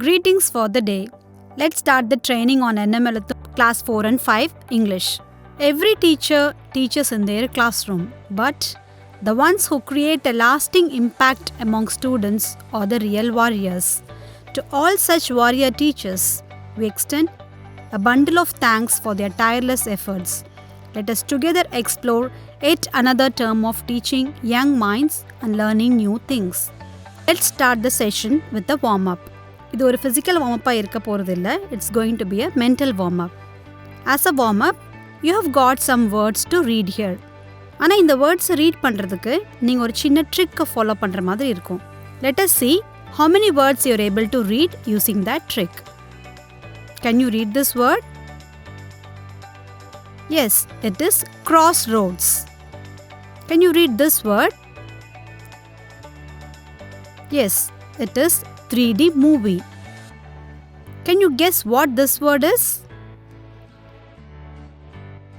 Greetings for the day. Let's start the training on NML class 4 and 5 English. Every teacher teaches in their classroom, but the ones who create a lasting impact among students are the real warriors. To all such warrior teachers, we extend a bundle of thanks for their tireless efforts. Let us together explore yet another term of teaching young minds and learning new things. Let's start the session with a warm-up. இது ஒரு physical warm-up இருக்க போறதில்ல. It's going to be a mental warm-up. As a warm-up, you have got some words to read here. ஆனா இந்த words read பண்றதுக்கு நீங்க ஒரு சின்ன trick follow பண்ற மாதிரி இருக்கும். Let us see how many words you are able to read using that trick. Can you read this word? Yes, it is crossroads. Can you read this word? Yes, it is 3D movie. Can you guess what this word is?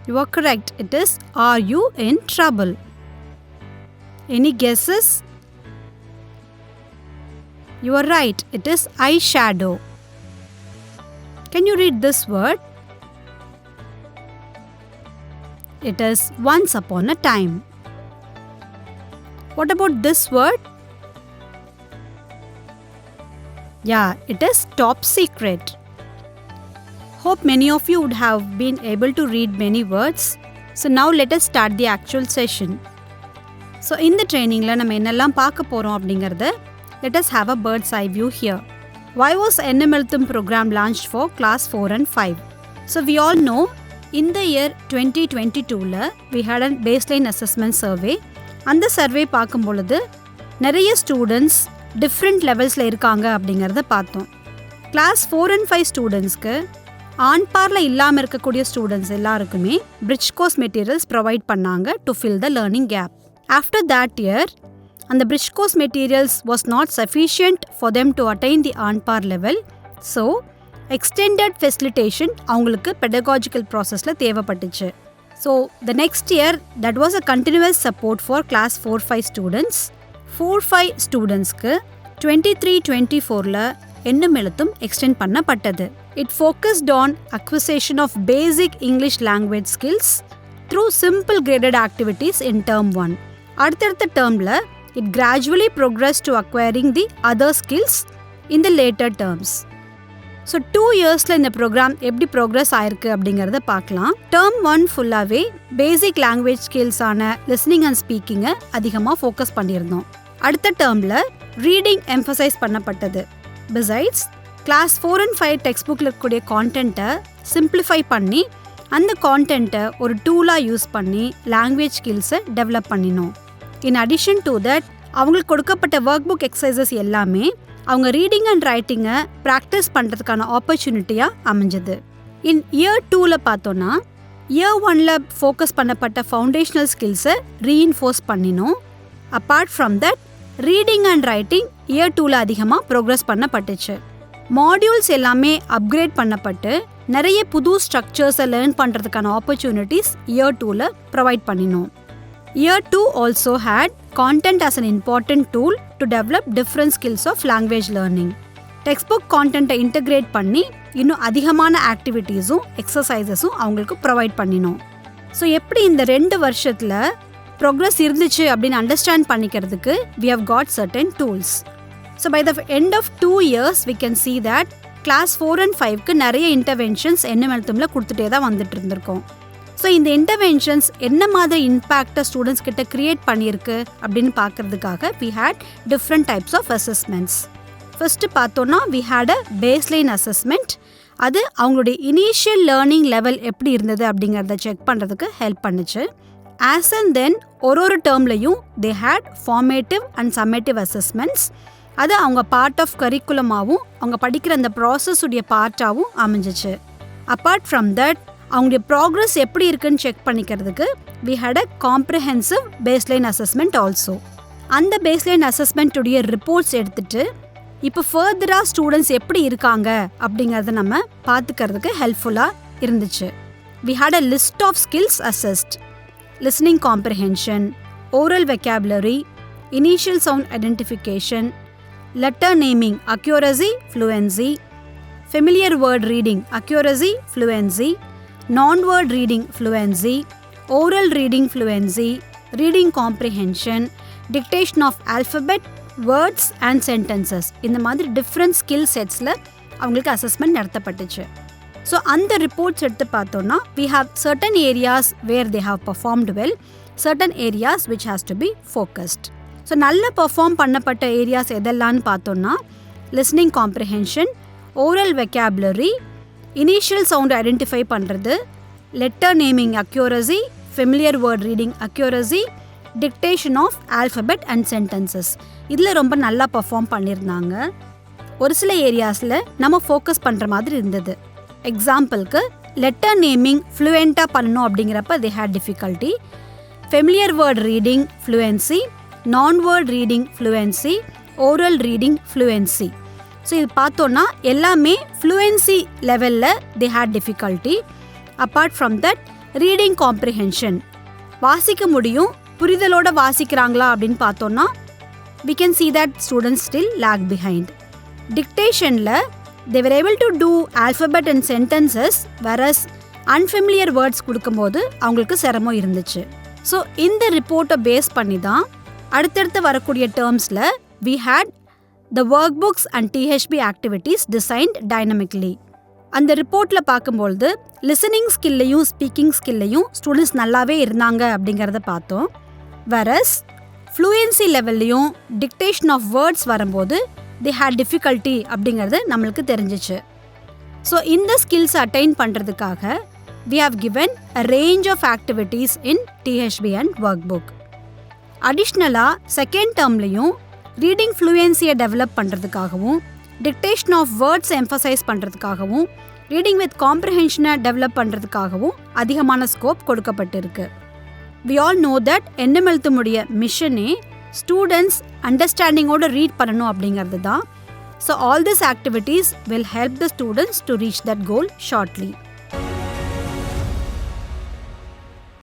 You are correct. It is Are you in trouble? Any guesses? You are right. It is eyeshadow. Can you read this word? It is once upon a time. What about this word? Yeah, it is top secret. Hope many of you would have been able to read many words. So now let us start the actual session. So in the training la நம்ம என்னெல்லாம் பார்க்க போறோம் அப்படிங்கறத let us have a bird's eye view here. Why was NML program launched for class 4 and 5? So we all know in the year 2022 la we had a baseline assessment survey. அந்த survey பார்க்கும் பொழுது நிறைய students different லெவல்ஸில் இருக்காங்க அப்படிங்கிறத பார்த்தோம். Class 4 and 5 ஸ்டூடெண்ட்ஸ்க்கு on பார்ல இல்லாமல் இருக்கக்கூடிய ஸ்டூடெண்ட்ஸ் எல்லாருக்குமே பிரிட்ஜ் கோர்ஸ் மெட்டீரியல்ஸ் ப்ரொவைட் பண்ணாங்க to fill the learning gap. After that year அந்த bridge course materials was not sufficient for them to attain the on par level. So extended facilitation அவங்களுக்கு pedagogical ப்ராசஸில் தேவைப்பட்டுச்சு. So the next year that was a continuous support for class 4-5 students. 4-5 ஸ்டூடெண்ட்ஸ்க்கு 23-24ல் எண்ணும் எழுத்தும் extend பண்ணப்பட்டது. It focused on acquisition of basic English language skills through simple graded activities in term 1. அடுத்தடுத்த டேர்மில் it gradually progress to acquiring the other skills in the later terms. So 2 இயர்ஸில் இந்த program எப்படி ப்ரோக்ரஸ் ஆயிருக்கு அப்படிங்கிறத பார்க்கலாம். Term 1 ஃபுல்லாகவே பேசிக் language ஸ்கில்ஸான listening and ஸ்பீக்கிங்கை அதிகமாக ஃபோக்கஸ் பண்ணியிருந்தோம். அடுத்த டேர்மில் ரீடிங் எம்ஃபசைஸ் பண்ணப்பட்டது. பிசைட்ஸ் கிளாஸ் 4 and 5 டெக்ஸ்ட் புக்கில் இருக்கக்கூடிய கான்டென்ட்டை சிம்பிளிஃபை பண்ணி அந்த கான்டென்ட்டை ஒரு டூலாக யூஸ் பண்ணி லாங்குவேஜ் ஸ்கில்ஸை டெவலப் பண்ணினோம். இன் அடிஷன் டு தட் அவங்களுக்கு கொடுக்கப்பட்ட ஒர்க் புக் எக்ஸசைசஸ் எல்லாமே அவங்க ரீடிங் அண்ட் ரைட்டிங்கை ப்ராக்டிஸ் பண்ணுறதுக்கான ஆப்பர்ச்சுனிட்டியாக அமைஞ்சது. இன் இயர் 2ல் பார்த்தோன்னா இயர் 1ல் ஃபோக்கஸ் பண்ணப்பட்ட ஃபவுண்டேஷனல் ஸ்கில்ஸை ரீஇன்ஃபோர்ஸ் பண்ணினோம். Apart from that reading and writing year 2ல் அதிகமாக ப்ரோக்ரஸ் பண்ணப்பட்டுச்சு. மாடியூல்ஸ் எல்லாமே அப்கிரேட் பண்ணப்பட்டு நிறைய புது ஸ்ட்ரக்சர்ஸை லேர்ன் பண்ணுறதுக்கான ஆப்பர்ச்சுனிட்டிஸ் இயர் 2ல் ப்ரொவைட் பண்ணினோம். Year 2 also had content as an important tool to develop different skills of language learning. Textbook content integrate பண்ணி இன்னும் அதிகமான ஆக்டிவிட்டீஸும் எக்ஸசைசஸும் அவங்களுக்கு ப்ரொவைட் பண்ணினோம். ஸோ எப்படி இந்த 2 வருஷத்தில் ப்ரோக்ரஸ் இருந்துச்சு அப்படின்னு அண்டர்ஸ்டாண்ட் பண்ணிக்கிறதுக்கு we have got certain tools. So by the end of 2 years we can see that class 4 and 5க்கு நிறைய இன்டர்வென்ஷன்ஸ் NML கொடுத்துட்டே தான் வந்துட்டு இருந்திருக்கோம். ஸோ இந்த இன்டர்வென்ஷன்ஸ் என்ன மாதிரி இம்பேக்டை ஸ்டூடெண்ட்ஸ் கிட்ட கிரியேட் பண்ணியிருக்கு அப்படின்னு பார்க்கறதுக்காக we had different types of assessments. First பார்த்தோன்னா we had a baseline assessment. அது அவங்களுடைய இனிஷியல் லேர்னிங் லெவல் எப்படி இருந்தது அப்படிங்கிறத செக் பண்ணுறதுக்கு ஹெல்ப் பண்ணுச்சு. ஆஸ் அண்ட் தென் ஒரு டேர்ம்லையும் they had formative and summative assessments. அது அவங்க பார்ட் ஆஃப் கரிக்குலமாகவும் அவங்க படிக்கிற அந்த ப்ராசஸ் உடைய பார்ட்டாகவும் அமைஞ்சிச்சு. அப்பார்ட் ஃப்ரம் தட் அவங்களுடைய ப்ராக்ரஸ் எப்படி இருக்குன்னு செக் பண்ணிக்கிறதுக்கு we had a comprehensive baseline assessment also. அந்த baseline assessment உடைய ரிப்போர்ட்ஸ் எடுத்துட்டு இப்போ ஃபர்தராக ஸ்டூடெண்ட்ஸ் எப்படி இருக்காங்க அப்படிங்கிறத நம்ம பார்த்துக்கிறதுக்கு ஹெல்ப்ஃபுல்லாக இருந்துச்சு. We had a list of skills assessed: listening comprehension, oral vocabulary, initial sound identification, letter naming, accuracy, fluency, familiar word reading, accuracy, fluency, non-word reading, fluency, oral reading, fluency, reading comprehension, dictation of alphabet, words and sentences. இந்த மாதிரி different skill setsல அவங்களுக்கு assessment நடத்தப்பட்டுச்சு. So அந்த reports எடுத்து பார்த்தோன்னா we have certain areas where they have performed well, certain areas which has to be focused. So நல்ல perform பண்ணப்பட்ட areas எதெல்லாம்னு பார்த்தோன்னா listening comprehension, oral vocabulary, initial sound identify பண்ணுறது, letter naming accuracy, familiar word reading accuracy, dictation of alphabet and sentences. இதில் ரொம்ப நல்லா perform பண்ணியிருந்தாங்க. ஒரு சில ஏரியாஸில் நம்ம ஃபோக்கஸ் பண்ணுற மாதிரி இருந்தது. எக்ஸாம்பிளுக்கு லெட்டர் நேமிங் ஃப்ளூயண்ட்டாக பண்ணணும் அப்படிங்கிறப்ப they had difficulty, familiar word reading fluency, non-word reading fluency, oral reading fluency. So இது பார்த்தோன்னா எல்லாமே fluency லெவலில் they had difficulty. apart from that reading comprehension, வாசிக்க முடியும், புரிதலோட வாசிக்கிறாங்களா அப்படின்னு பார்த்தோன்னா we can see that students still lag behind. dictationல they were able to do alphabet and sentences, whereas unfamiliar words கொடுக்கும்போது அவங்களுக்கு சிரமம் இருந்துச்சு. ஸோ இந்த ரிப்போர்ட்டை பேஸ் பண்ணி தான் அடுத்தடுத்து வரக்கூடிய டேர்ம்ஸில் we had the workbooks and THB activities designed dynamically. அந்த ரிப்போர்ட்டில் பார்க்கும்பொழுது லிசனிங் ஸ்கில்லையும் ஸ்பீக்கிங் ஸ்கில்லையும் ஸ்டூடெண்ட்ஸ் நல்லாவே இருந்தாங்க அப்படிங்கிறத பார்த்தோம். whereas fluency லெவல்லையும் டிக்டேஷன் ஆஃப் வேர்ட்ஸ் வரும்போது they had difficulty அப்படிங்கிறது நம்மளுக்கு தெரிஞ்சிச்சு. ஸோ இந்த ஸ்கில்ஸ் அட்டைன் பண்ணுறதுக்காக we have given a range of activities in THB and workbook. அடிஷ்னலாக செகண்ட் டேர்ம்லையும் ரீடிங் ஃப்ளூயன்சியை டெவலப் பண்ணுறதுக்காகவும் டிக்டேஷன் ஆஃப் வேர்ட்ஸ் எம்ஃபசைஸ் பண்ணுறதுக்காகவும் ரீடிங் வித் காம்ப்ரிஹென்ஷனை டெவலப் பண்ணுறதுக்காகவும் அதிகமான ஸ்கோப் கொடுக்கப்பட்டிருக்கு. we all know that எண்ணமெழுத்துமுடைய மிஷனே ஸ்டூடெண்ட்ஸ் அண்டர்ஸ்டாண்டிங்கோடு ரீட் பண்ணணும் அப்படிங்கிறது தான். So all this activities will help the students to reach that goal shortly.